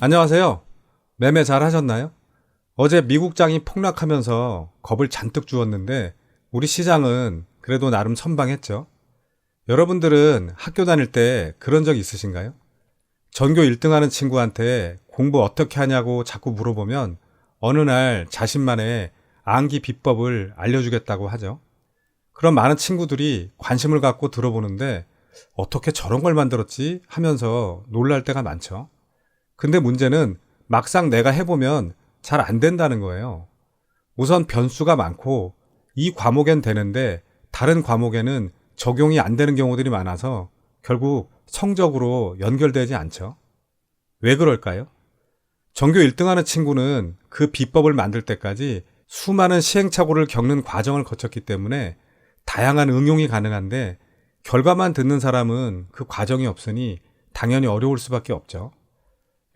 안녕하세요. 매매 잘 하셨나요? 어제 미국장이 폭락하면서 겁을 잔뜩 주었는데 우리 시장은 그래도 나름 선방했죠. 여러분들은 학교 다닐 때 그런 적 있으신가요? 전교 1등 하는 친구한테 공부 어떻게 하냐고 자꾸 물어보면 어느 날 자신만의 암기 비법을 알려주겠다고 하죠. 그런 많은 친구들이 관심을 갖고 들어보는데 어떻게 저런 걸 만들었지 하면서 놀랄 때가 많죠. 근데 문제는 막상 내가 해보면 잘 안 된다는 거예요. 우선 변수가 많고 이 과목엔 되는데 다른 과목에는 적용이 안 되는 경우들이 많아서 결국 성적으로 연결되지 않죠. 왜 그럴까요? 전교 1등 하는 친구는 그 비법을 만들 때까지 수많은 시행착오를 겪는 과정을 거쳤기 때문에 다양한 응용이 가능한데 결과만 듣는 사람은 그 과정이 없으니 당연히 어려울 수밖에 없죠.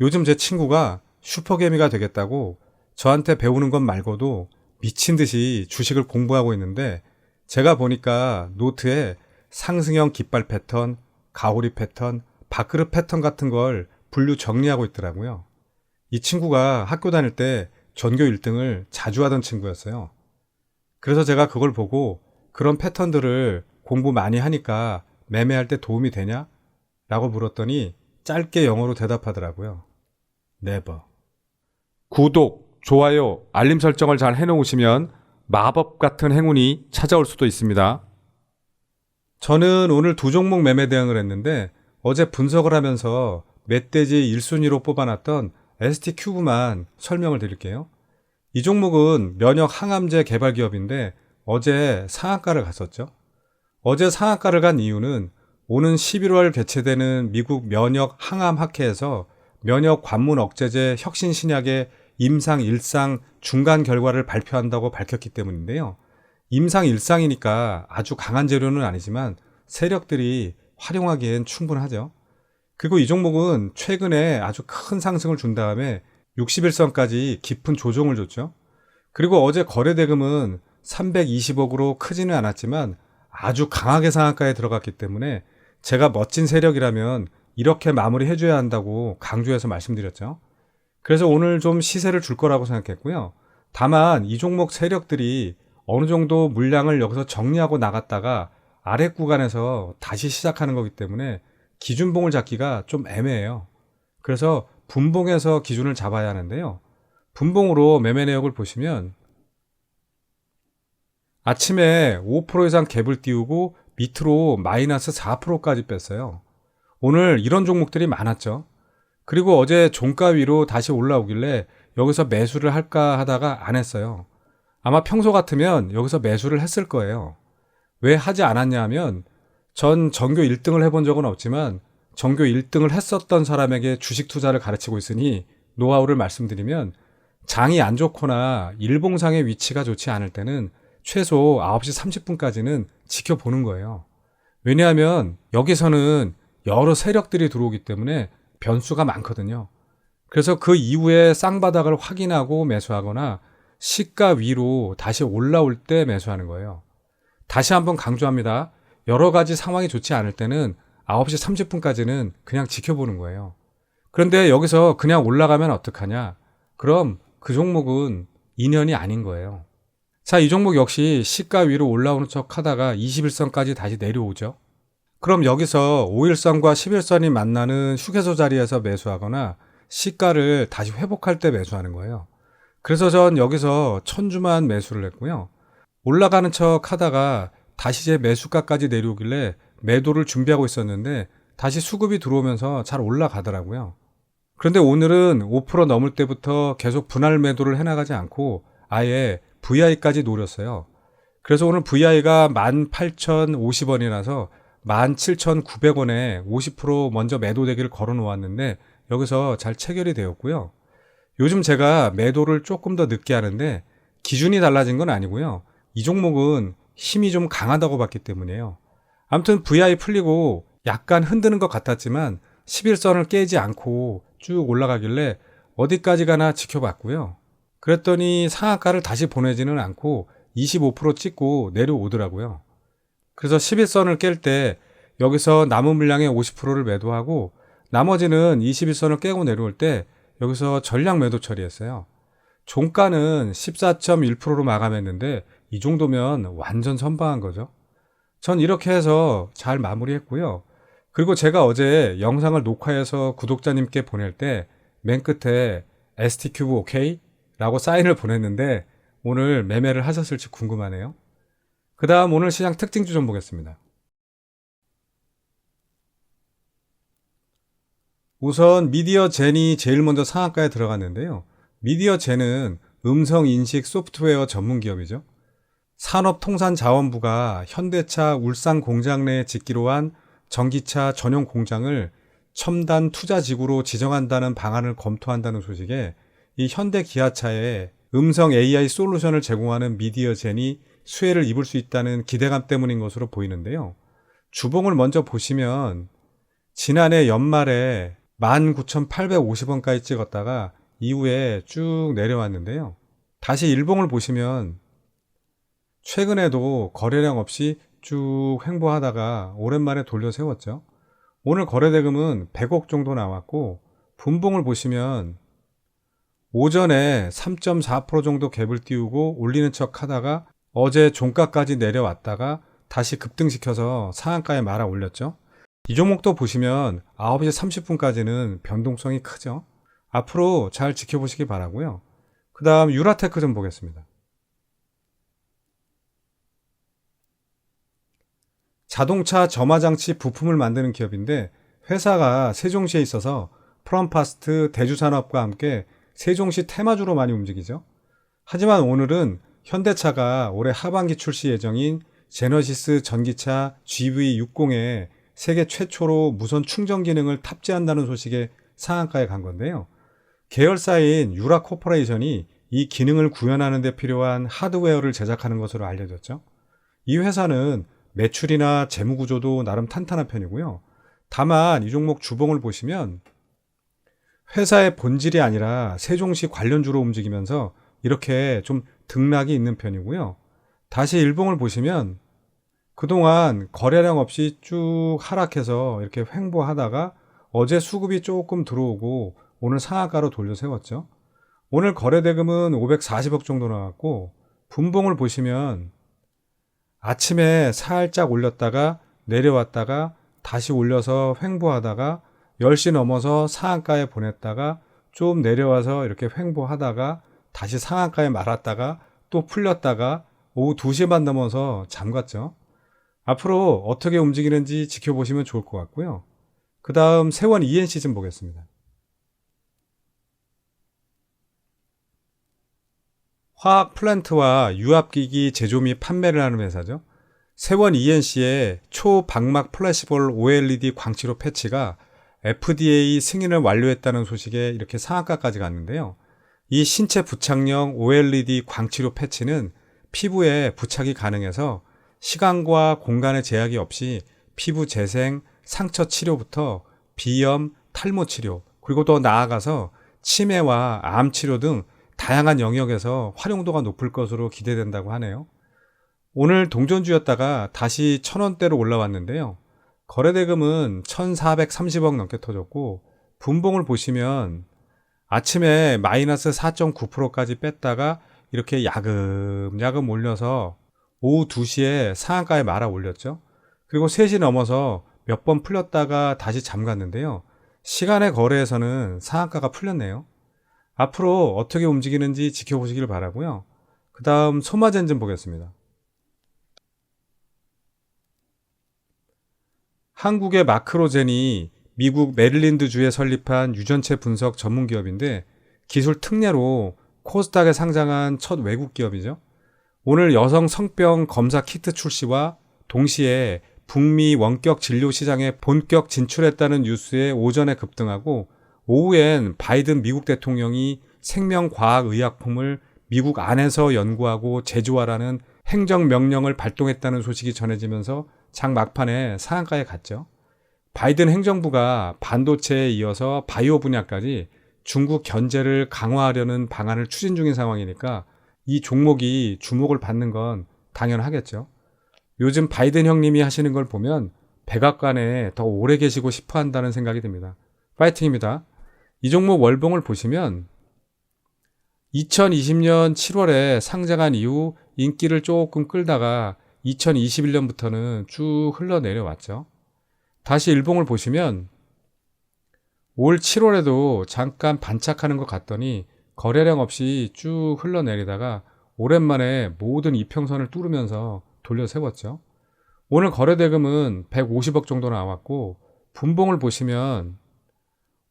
요즘 제 친구가 슈퍼개미가 되겠다고 저한테 배우는 것 말고도 미친 듯이 주식을 공부하고 있는데 제가 보니까 노트에 상승형 깃발 패턴, 가오리 패턴, 밥그릇 패턴 같은 걸 분류 정리하고 있더라고요. 이 친구가 학교 다닐 때 전교 1등을 자주 하던 친구였어요. 그래서 제가 그걸 보고 그런 패턴들을 공부 많이 하니까 매매할 때 도움이 되냐? 라고 물었더니 짧게 영어로 대답하더라고요. Never. 구독, 좋아요, 알림 설정을 잘 해놓으시면 마법 같은 행운이 찾아올 수도 있습니다. 저는 오늘 두 종목 매매 대응을 했는데 어제 분석을 하면서 멧돼지 1순위로 뽑아놨던 ST큐브만 설명을 드릴게요. 이 종목은 면역 항암제 개발 기업인데 어제 상한가를 갔었죠. 어제 상한가를 간 이유는 오는 11월 개최되는 미국 면역 항암 학회에서 면역 관문 억제제 혁신 신약의 임상 1상 중간 결과를 발표한다고 밝혔기 때문인데요. 임상 1상이니까 아주 강한 재료는 아니지만 세력들이 활용하기엔 충분하죠. 그리고 이 종목은 최근에 아주 큰 상승을 준 다음에 61선까지 깊은 조정을 줬죠. 그리고 어제 거래 대금은 320억으로 크지는 않았지만 아주 강하게 상한가에 들어갔기 때문에 제가 멋진 세력이라면 이렇게 마무리해줘야 한다고 강조해서 말씀드렸죠. 그래서 오늘 좀 시세를 줄 거라고 생각했고요. 다만 이 종목 세력들이 어느 정도 물량을 여기서 정리하고 나갔다가 아래 구간에서 다시 시작하는 거기 때문에 기준봉을 잡기가 좀 애매해요. 그래서 분봉에서 기준을 잡아야 하는데요. 분봉으로 매매 내역을 보시면 아침에 5% 이상 갭을 띄우고 밑으로 마이너스 4%까지 뺐어요. 오늘 이런 종목들이 많았죠. 그리고 어제 종가 위로 다시 올라오길래 여기서 매수를 할까 하다가 안 했어요. 아마 평소 같으면 여기서 매수를 했을 거예요. 왜 하지 않았냐 하면 전 전교 1등을 해본 적은 없지만 전교 1등을 했었던 사람에게 주식 투자를 가르치고 있으니 노하우를 말씀드리면 장이 안 좋거나 일봉상의 위치가 좋지 않을 때는 최소 9시 30분까지는 지켜보는 거예요. 왜냐하면 여기서는 여러 세력들이 들어오기 때문에 변수가 많거든요. 그래서 그 이후에 쌍바닥을 확인하고 매수하거나 시가 위로 다시 올라올 때 매수하는 거예요. 다시 한번 강조합니다. 여러 가지 상황이 좋지 않을 때는 9시 30분까지는 그냥 지켜보는 거예요. 그런데 여기서 그냥 올라가면 어떡하냐? 그럼 그 종목은 인연이 아닌 거예요. 자, 이 종목 역시 시가 위로 올라오는 척 하다가 21선까지 다시 내려오죠. 그럼 여기서 5일선과 11선이 만나는 휴게소 자리에서 매수하거나 시가를 다시 회복할 때 매수하는 거예요. 그래서 전 여기서 천주만 매수를 했고요. 올라가는 척 하다가 다시 제 매수가까지 내려오길래 매도를 준비하고 있었는데 다시 수급이 들어오면서 잘 올라가더라고요. 그런데 오늘은 5% 넘을 때부터 계속 분할 매도를 해나가지 않고 아예 VI까지 노렸어요. 그래서 오늘 VI가 18,050원이라서 17,900원에 50% 먼저 매도대기를 걸어 놓았는데 여기서 잘 체결이 되었고요. 요즘 제가 매도를 조금 더 늦게 하는데 기준이 달라진 건 아니고요. 이 종목은 힘이 좀 강하다고 봤기 때문이에요. 아무튼 VI 풀리고 약간 흔드는 것 같았지만 11선을 깨지 않고 쭉 올라가길래 어디까지 가나 지켜봤고요. 그랬더니 상한가를 다시 보내지는 않고 25% 찍고 내려오더라고요. 그래서 11선을 깰 때 여기서 남은 물량의 50%를 매도하고 나머지는 21선을 깨고 내려올 때 여기서 전량 매도 처리했어요. 종가는 14.1%로 마감했는데 이 정도면 완전 선방한 거죠. 전 이렇게 해서 잘 마무리했고요. 그리고 제가 어제 영상을 녹화해서 구독자님께 보낼 때 맨 끝에 ST큐브 OK? 라고 사인을 보냈는데 오늘 매매를 하셨을지 궁금하네요. 그 다음 오늘 시장 특징주 좀 보겠습니다. 우선 미디어젠이 제일 먼저 상한가에 들어갔는데요. 미디어젠은 음성인식 소프트웨어 전문 기업이죠. 산업통상자원부가 현대차 울산 공장 내에 짓기로 한 전기차 전용 공장을 첨단 투자지구로 지정한다는 방안을 검토한다는 소식에 이 현대기아차에 음성 AI 솔루션을 제공하는 미디어젠이 수혜를 입을 수 있다는 기대감 때문인 것으로 보이는데요. 주봉을 먼저 보시면 지난해 연말에 19,850원까지 찍었다가 이후에 쭉 내려왔는데요. 다시 일봉을 보시면 최근에도 거래량 없이 쭉 횡보하다가 오랜만에 돌려 세웠죠. 오늘 거래대금은 100억 정도 나왔고 분봉을 보시면 오전에 3.4% 정도 갭을 띄우고 올리는 척 하다가 어제 종가까지 내려왔다가 다시 급등시켜서 상한가에 말아 올렸죠. 이 종목도 보시면 9시 30분까지는 변동성이 크죠. 앞으로 잘 지켜보시기 바라고요. 그 다음 유라테크 좀 보겠습니다. 자동차 점화장치 부품을 만드는 기업인데 회사가 세종시에 있어서 프롬파스트 대주산업과 함께 세종시 테마주로 많이 움직이죠. 하지만 오늘은 현대차가 올해 하반기 출시 예정인 제너시스 전기차 GV60에 세계 최초로 무선 충전 기능을 탑재한다는 소식에 상한가에 간 건데요. 계열사인 유라코퍼레이션이 이 기능을 구현하는 데 필요한 하드웨어를 제작하는 것으로 알려졌죠. 이 회사는 매출이나 재무구조도 나름 탄탄한 편이고요. 다만 이 종목 주봉을 보시면 회사의 본질이 아니라 세종시 관련주로 움직이면서 이렇게 좀 등락이 있는 편이고요. 다시 일봉을 보시면 그동안 거래량 없이 쭉 하락해서 이렇게 횡보하다가 어제 수급이 조금 들어오고 오늘 상한가로 돌려 세웠죠. 오늘 거래대금은 540억 정도 나왔고 분봉을 보시면 아침에 살짝 올렸다가 내려왔다가 다시 올려서 횡보하다가 10시 넘어서 상한가에 보냈다가 좀 내려와서 이렇게 횡보하다가 다시 상한가에 말았다가 또 풀렸다가 오후 2시만 넘어서 잠갔죠. 앞으로 어떻게 움직이는지 지켜보시면 좋을 것 같고요. 그 다음 세원 ENC 좀 보겠습니다. 화학 플랜트와 유압기기 제조 및 판매를 하는 회사죠. 세원 ENC의 초방막 플래시볼 OLED 광치로 패치가 FDA 승인을 완료했다는 소식에 이렇게 상한가까지 갔는데요. 이 신체 부착용 OLED 광치로 패치는 피부에 부착이 가능해서 시간과 공간의 제약이 없이 피부 재생, 상처 치료부터 비염, 탈모 치료, 그리고 더 나아가서 치매와 암 치료 등 다양한 영역에서 활용도가 높을 것으로 기대된다고 하네요. 오늘 동전주였다가 다시 1,000원대로 올라왔는데요. 거래대금은 1,430억 넘게 터졌고 분봉을 보시면 아침에 마이너스 4.9%까지 뺐다가 이렇게 야금야금 올려서 오후 2시에 상한가에 말아 올렸죠. 그리고 3시 넘어서 몇 번 풀렸다가 다시 잠갔는데요. 시간의 거래에서는 상한가가 풀렸네요. 앞으로 어떻게 움직이는지 지켜보시길 바라고요. 그 다음 소마젠 좀 보겠습니다. 한국의 마크로젠이 미국 메릴랜드주에 설립한 유전체 분석 전문 기업인데 기술 특례로 코스닥에 상장한 첫 외국 기업이죠. 오늘 여성 성병 검사 키트 출시와 동시에 북미 원격 진료 시장에 본격 진출했다는 뉴스에 오전에 급등하고 오후엔 바이든 미국 대통령이 생명과학의약품을 미국 안에서 연구하고 제조하라는 행정명령을 발동했다는 소식이 전해지면서 장 막판에 상한가에 갔죠. 바이든 행정부가 반도체에 이어서 바이오 분야까지 중국 견제를 강화하려는 방안을 추진 중인 상황이니까 이 종목이 주목을 받는 건 당연하겠죠. 요즘 바이든 형님이 하시는 걸 보면 백악관에 더 오래 계시고 싶어 한다는 생각이 듭니다. 파이팅입니다. 이 종목 월봉을 보시면 2020년 7월에 상장한 이후 인기를 조금 끌다가 2021년부터는 쭉 흘러내려왔죠. 다시 일봉을 보시면 올 7월에도 잠깐 반짝하는 것 같더니 거래량 없이 쭉 흘러내리다가 오랜만에 모든 이평선을 뚫으면서 돌려 세웠죠. 오늘 거래대금은 150억 정도 나왔고, 분봉을 보시면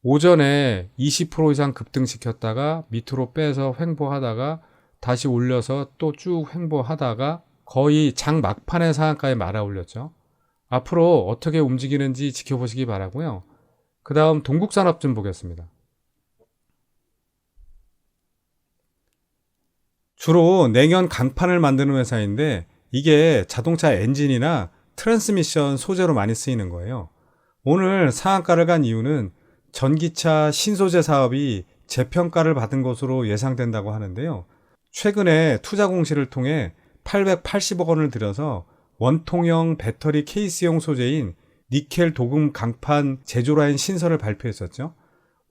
오전에 20% 이상 급등시켰다가 밑으로 빼서 횡보하다가 다시 올려서 또 쭉 횡보하다가 거의 장 막판의 상한가에 말아 올렸죠. 앞으로 어떻게 움직이는지 지켜보시기 바라고요. 그 다음 동국산업 좀 보겠습니다. 주로 냉연 강판을 만드는 회사인데 이게 자동차 엔진이나 트랜스미션 소재로 많이 쓰이는 거예요. 오늘 상한가를 간 이유는 전기차 신소재 사업이 재평가를 받은 것으로 예상된다고 하는데요. 최근에 투자 공시를 통해 880억 원을 들여서 원통형 배터리 케이스용 소재인 니켈 도금 강판 제조 라인 신설을 발표했었죠.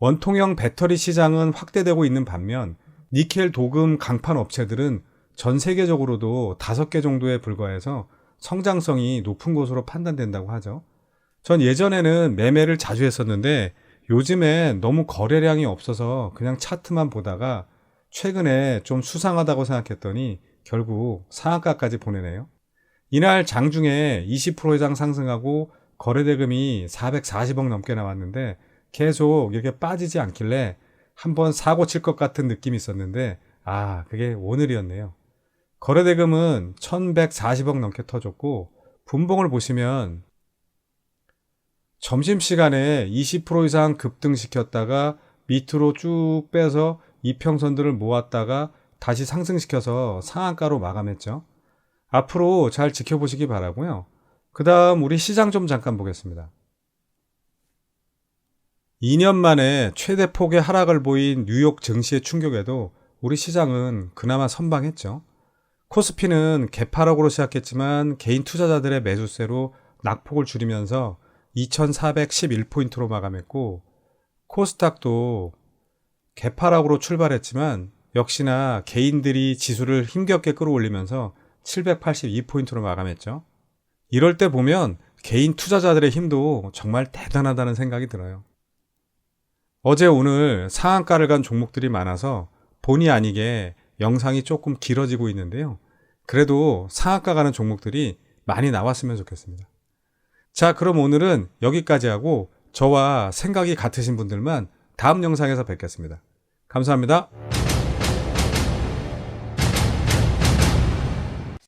원통형 배터리 시장은 확대되고 있는 반면 니켈 도금 강판 업체들은 전 세계적으로도 5개 정도에 불과해서 성장성이 높은 것으로 판단된다고 하죠. 전 예전에는 매매를 자주 했었는데 요즘엔 너무 거래량이 없어서 그냥 차트만 보다가 최근에 좀 수상하다고 생각했더니 결국 상한가까지 보내네요. 이날 장중에 20% 이상 상승하고 거래대금이 440억 넘게 나왔는데 계속 이렇게 빠지지 않길래 한번 사고 칠 것 같은 느낌이 있었는데 그게 오늘이었네요. 거래대금은 1140억 넘게 터졌고 분봉을 보시면 점심시간에 20% 이상 급등시켰다가 밑으로 쭉 빼서 이평선들을 모았다가 다시 상승시켜서 상한가로 마감했죠. 앞으로 잘 지켜보시기 바라고요. 그 다음 우리 시장 좀 잠깐 보겠습니다. 2년 만에 최대 폭의 하락을 보인 뉴욕 증시의 충격에도 우리 시장은 그나마 선방했죠. 코스피는 개파락으로 시작했지만 개인 투자자들의 매수세로 낙폭을 줄이면서 2411포인트로 마감했고, 코스닥도 개파락으로 출발했지만 역시나 개인들이 지수를 힘겹게 끌어올리면서 782포인트로 마감했죠. 이럴 때 보면 개인 투자자들의 힘도 정말 대단하다는 생각이 들어요. 어제 오늘 상한가를 간 종목들이 많아서 본의 아니게 영상이 조금 길어지고 있는데요. 그래도 상한가 가는 종목들이 많이 나왔으면 좋겠습니다. 자, 그럼 오늘은 여기까지 하고 저와 생각이 같으신 분들만 다음 영상에서 뵙겠습니다. 감사합니다.